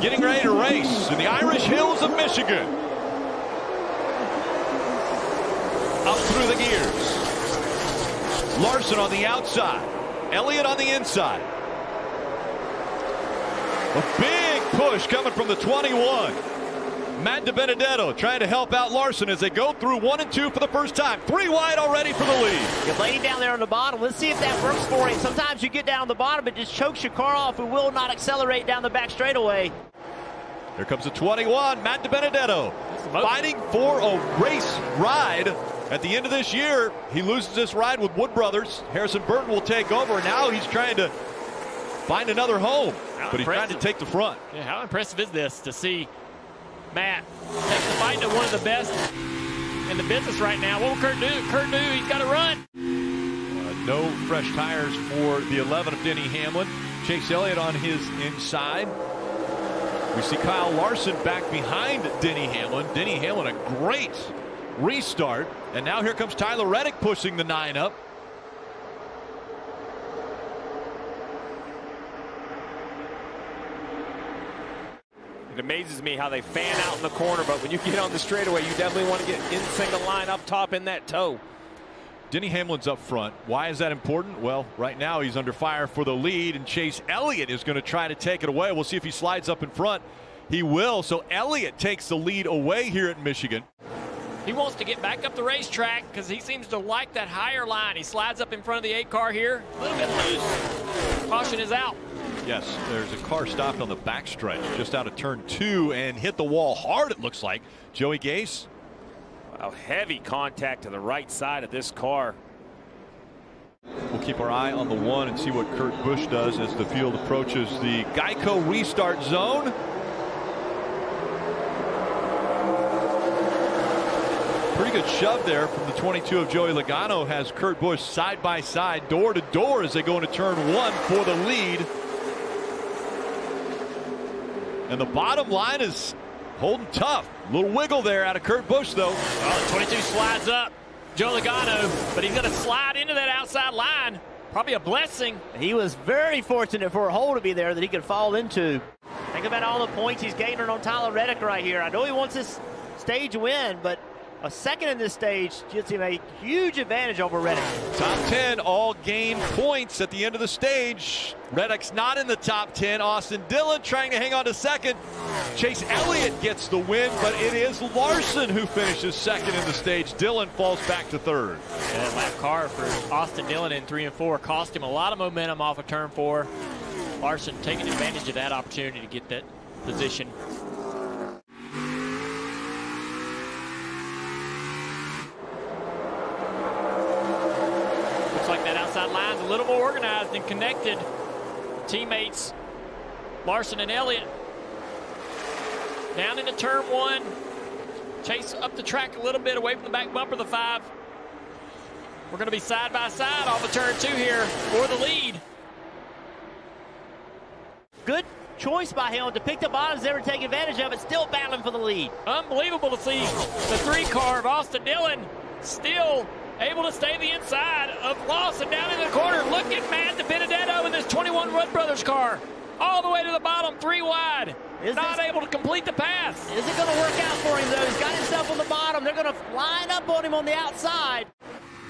getting ready to race in the Irish Hills of Michigan. Up through the gears. Larson on the outside. Elliott on the inside. A big push coming from the 21. Matt DiBenedetto trying to help out Larson as they go through 1 and 2 for the first time. 3 wide already for the lead. You're laying down there on the bottom. Let's see if that works for him. Sometimes you get down on the bottom, it just chokes your car off and will not accelerate down the back straightaway. Here comes the 21, Matt DiBenedetto, fighting for a race ride. At the end of this year, he loses this ride with Wood Brothers. Harrison Burton will take over. Now he's trying to find another home, but he's trying to take the front. Yeah, how impressive is this to see Matt take the fight to one of the best in the business right now? What will Kurt do? Kurt do, he's got to run. No fresh tires for the 11 of Denny Hamlin. Chase Elliott on his inside. We see Kyle Larson back behind Denny Hamlin. Denny Hamlin, a great restart. And now here comes Tyler Reddick pushing the 9 up. It amazes me how they fan out in the corner, but when you get on the straightaway, you definitely want to get in single line up top in that toe. Denny Hamlin's up front. Why is that important? Well, right now he's under fire for the lead, and Chase Elliott is going to try to take it away. We'll see if he slides up in front. He will. So Elliott takes the lead away here at Michigan. He wants to get back up the racetrack because he seems to like that higher line. He slides up in front of the 8 car here. A little bit loose. Caution is out. Yes, there's a car stopped on the backstretch just out of turn 2 and hit the wall hard, it looks like. Joey Gase. Wow, heavy contact to the right side of this car. We'll keep our eye on the 1 and see what Kurt Busch does as the field approaches the Geico restart zone. Pretty good shove there from the 22 of Joey Logano. Has Kurt Busch side by side, door to door as they go into turn 1 for the lead. And the bottom line is holding tough. A little wiggle there out of Kurt Busch, though. Well, the 22 slides up, Joe Logano, but he's going to slide into that outside line. Probably a blessing. He was very fortunate for a hole to be there that he could fall into. Think about all the points he's gaining on Tyler Reddick right here. I know he wants this stage win, but a second in this stage gives him a huge advantage over Reddick. Top 10 all gain points at the end of the stage. Reddick's not in the top 10. Austin Dillon trying to hang on to second. Chase Elliott gets the win, but it is Larson who finishes second in the stage. Dillon falls back to third. Yeah, that lap car for Austin Dillon in 3 and 4 cost him a lot of momentum off of turn 4. Larson taking advantage of that opportunity to get that position. Like that outside line's a little more organized and connected. Teammates Larson and Elliott down into turn 1. Chase up the track a little bit away from the back bumper of the 5. We're going to be side by side off of turn 2 here for the lead. Good choice by him to pick the bottoms, never take advantage of it, still battling for the lead. Unbelievable to see the 3 car of Austin Dillon still able to stay the inside of Lawson down in the corner. Look at Matt DiBenedetto in this 21 Wood Brothers car. All the way to the bottom, 3 wide. Not able to complete the pass. Is it going to work out for him, though? He's got himself on the bottom. They're going to line up on him on the outside.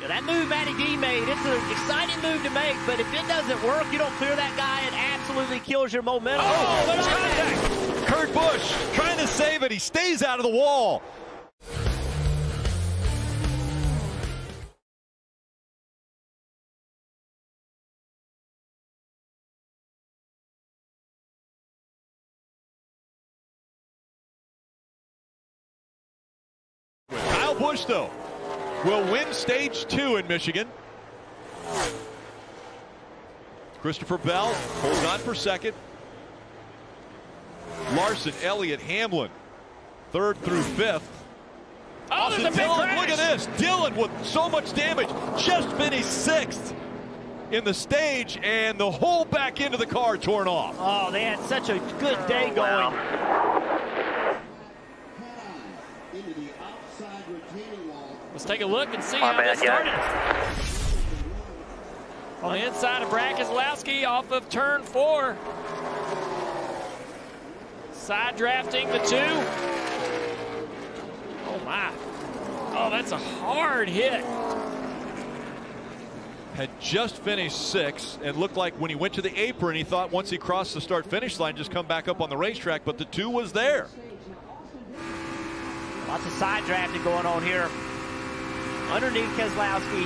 Yeah, that move Matty D made, it's an exciting move to make, but if it doesn't work, you don't clear that guy, it absolutely kills your momentum. Oh, there's contact. Kurt Busch trying to save it. He stays out of the wall. Kyle Busch, though, will win stage 2 in Michigan. Christopher Bell holds on for second. Larson, Elliott, Hamlin, 3rd through 5th. Oh, Austin Dillon, look at this. Dillon with so much damage, just finished 6th in the stage, and the whole back end of the car torn off. Oh, they had such a good day going. Let's take a look and see how this started. On the inside of Brad Keselowski off of turn 4. Side drafting the 2. Oh, my. Oh, that's a hard hit. Had just finished 6 and looked like when he went to the apron, he thought once he crossed the start-finish line, just come back up on the racetrack, but the 2 was there. Lots of side drafting going on here. Underneath Keselowski.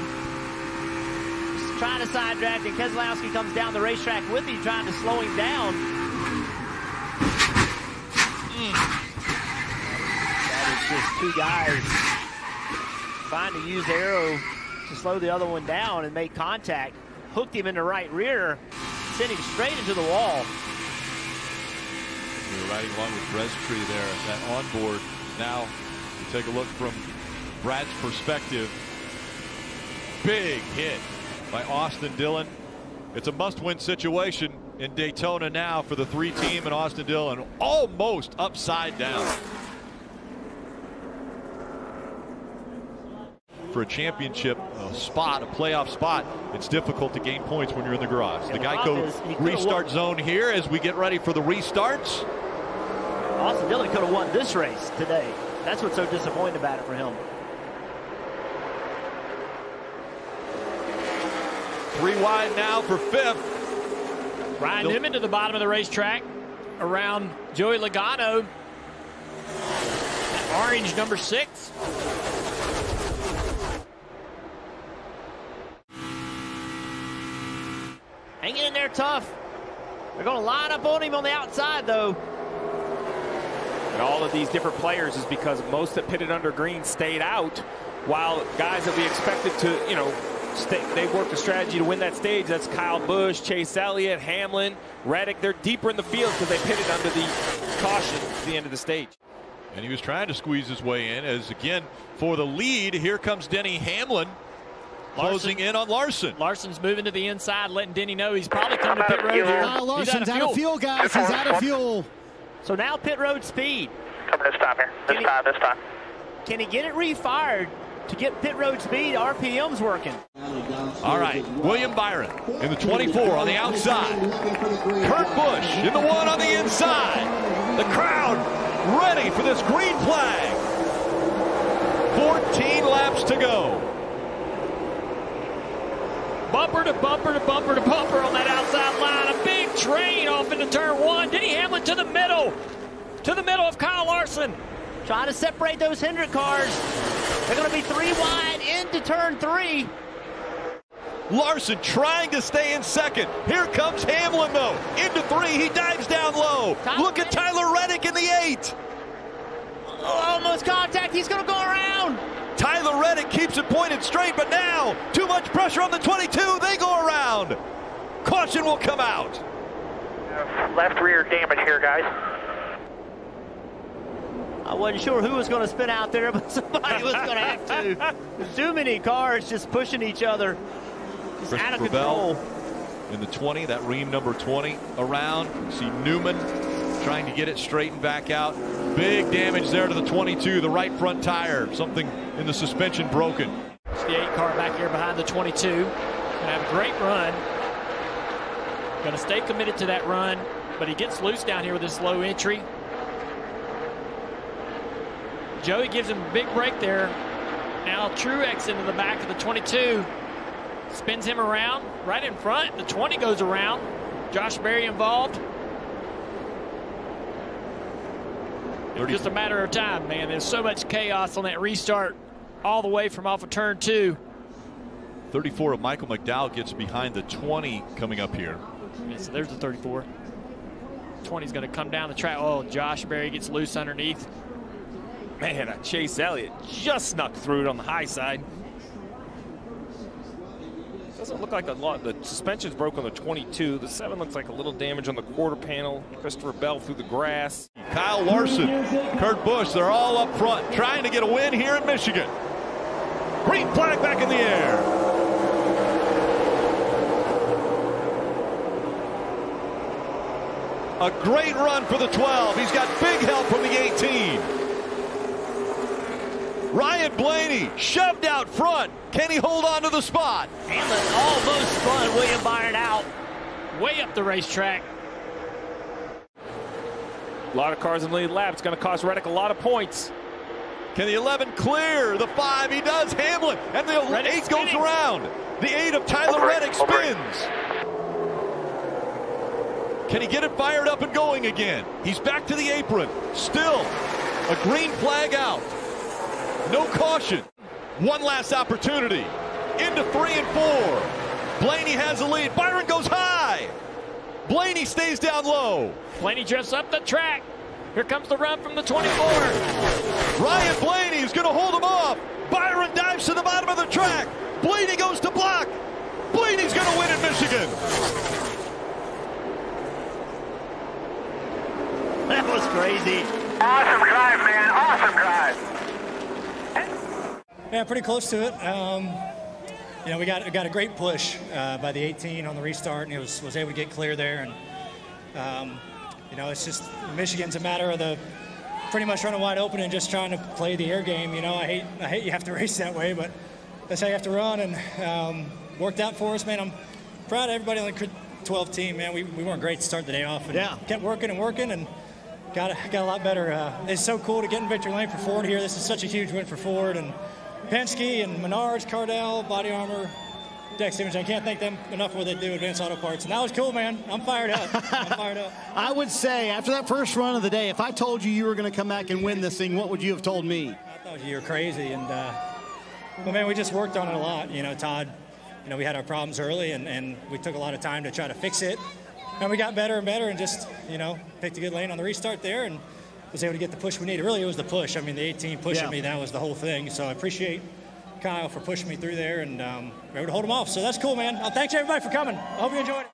Just trying to side draft, and Keselowski comes down the racetrack with him, trying to slow him down. That is just 2 guys trying to use the arrow to slow the other one down and make contact. Hooked him in the right rear, sent him straight into the wall. We were riding along with Brestree there at that onboard. Now, you take a look from Brad's perspective. Big hit by Austin Dillon. It's a must-win situation in Daytona now for the 3 team and Austin Dillon almost upside down. For a championship spot, a playoff spot, it's difficult to gain points when you're in the garage. The Geico restart zone here as we get ready for the restarts. Austin Dillon could have won this race today. That's what's so disappointing about it for him. 3 wide now for 5th. Ryan Newman to the bottom of the racetrack around Joey Logano. Orange number 6. Hanging in there tough. They're going to line up on him on the outside, though. And all of these different players is because most that pitted under green stayed out, while guys that we expected to, you know, they worked a strategy to win that stage. That's Kyle Busch, Chase Elliott, Hamlin, Reddick. They're deeper in the field because they pitted under the caution at the end of the stage. And he was trying to squeeze his way in as, again, for the lead, here comes Denny Hamlin. Closing in on Larson. Larson's moving to the inside, letting Denny know he's probably coming to pit road here. Larson's out of fuel, guys. He's out of fuel. So now pit road speed. Coming to stop here. This time. Can he get it refired to get pit road speed? RPM's working. All right, William Byron in the 24 on the outside. Kurt Busch in the 1 on the inside. The crowd ready for this green flag. 14 laps to go. Bumper to bumper to bumper to bumper on that outside line. A big train off into turn 1. Denny Hamlin to the middle of Kyle Larson. Trying to separate those Hendrick cars. They're going to be 3 wide into turn 3. Larson trying to stay in 2nd. Here comes Hamlin, though. Into 3. He dives down low. Look at Tyler Reddick in the 8. Oh, almost contact. He's going to go around. Tyler Reddick keeps it pointed straight, but now too much pressure on the 22. They go around. Caution will come out. Left rear damage here, guys. I wasn't sure who was going to spin out there, but somebody was going to have to. There's too many cars just pushing each other. Just out of control. In the 20, that ream number 20 around. You see Newman trying to get it straightened back out. Big damage there to the 22, the right front tire. Something in the suspension broken. It's the 8 car back here behind the 22. Gonna have a great run. Gonna stay committed to that run, but he gets loose down here with this low entry. Joey gives him a big break there. Now Truex into the back of the 22. Spins him around right in front. The 20 goes around. Josh Berry involved. It's just a matter of time, man. There's so much chaos on that restart all the way from off of turn 2. 34 of Michael McDowell gets behind the 20 coming up here. Yeah, so there's the 34. 20's going to come down the track. Oh, Josh Berry gets loose underneath. Man, Chase Elliott just snuck through it on the high side. Doesn't look like a lot. The suspension's broke on the 22. The 7 looks like a little damage on the quarter panel. Christopher Bell through the grass. Kyle Larson, Kurt Busch, they're all up front trying to get a win here in Michigan. Green flag back in the air. A great run for the 12. He's got big help from the 18. Ryan Blaney shoved out front. Can he hold on to the spot? Hamlin almost spun William Byron out. Way up the racetrack. lot of cars in the lead lap. It's going to cost Reddick a lot of points. Can the 11 clear? The 5, he does. Hamlin, and the Reddick 8 spinning. goes around. The 8 of Tyler Reddick spins. Can he get it fired up and going again? He's back to the apron. Still a green flag out. No caution. One last opportunity. Into 3 and 4. Blaney has the lead. Byron goes high. Blaney stays down low. Blaney drifts up the track. Here comes the run from the 24. Ryan Blaney is going to hold him off. Byron dives to the bottom of the track. Blaney goes to block. Blaney's going to win in Michigan. That was crazy. Awesome drive, man. Awesome drive. Yeah, pretty close to it. You know, we got a great push by the 18 on the restart, and he was able to get clear there. And you know, it's just Michigan's a matter of the pretty much running wide open and just trying to play the air game. You know, I hate you have to race that way, but that's how you have to run. And worked out for us, man. I'm proud of everybody on the 12 team, man. We weren't great to start the day off, and kept working and working, and got a lot better. It's so cool to get in victory lane for Ford here. This is such a huge win for Ford and Penske and Menards, Cardell, Body Armor, Dex Image. I can't thank them enough for what they do, Advanced Auto Parts. And that was cool, man. I'm fired up. I would say after that first run of the day, if I told you were going to come back and win this thing, what would you have told me? I thought you were crazy. And, well, man, we just worked on it a lot. You know, Todd, you know, we had our problems early, and we took a lot of time to try to fix it. And we got better and better and just, you know, picked a good lane on the restart there and was able to get the push we needed. Really, it was the push. I mean, the 18 pushing me, that was the whole thing. So I appreciate Kyle for pushing me through there, and we were able to hold him off. So that's cool, man. Thanks, everybody, for coming. I hope you enjoyed it.